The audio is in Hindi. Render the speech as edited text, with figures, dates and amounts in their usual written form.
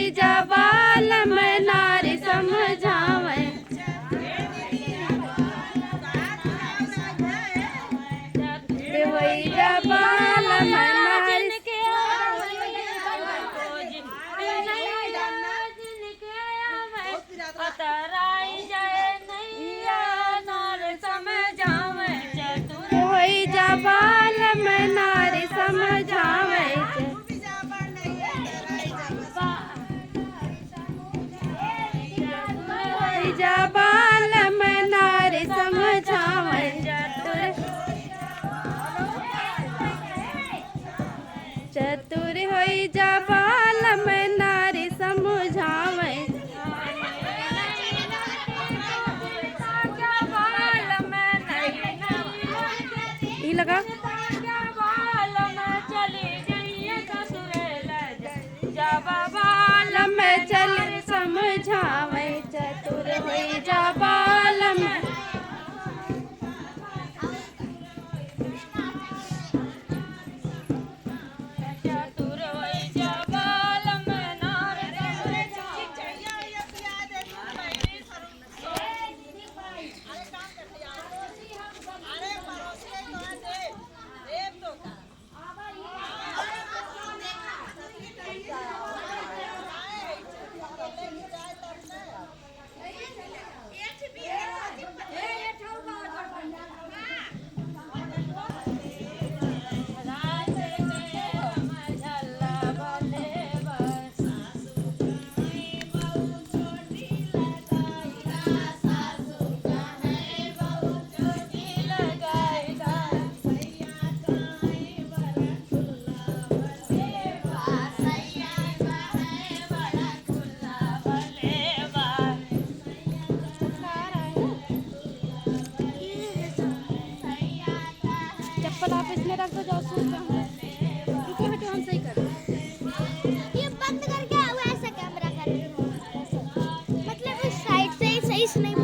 होई जा बालम नारी समझावे चतुर होई जा बालम नारी अतराई जाए नैया नार समझावे चतुर होई जा बालम नारी समझावे होई जा बालम नारी समझावे चतुर होई जा बालम नारी समझावे ई लगा बालम चल समझावे चतुर होई जा बालम चतुर होई जा बालम नार चप्पल आप इसमें रख दो जाओ रुको हटो हम सही कर ये बंद करके ऐसा कैमरा कर मतलब उस साइड से ही सही से नहीं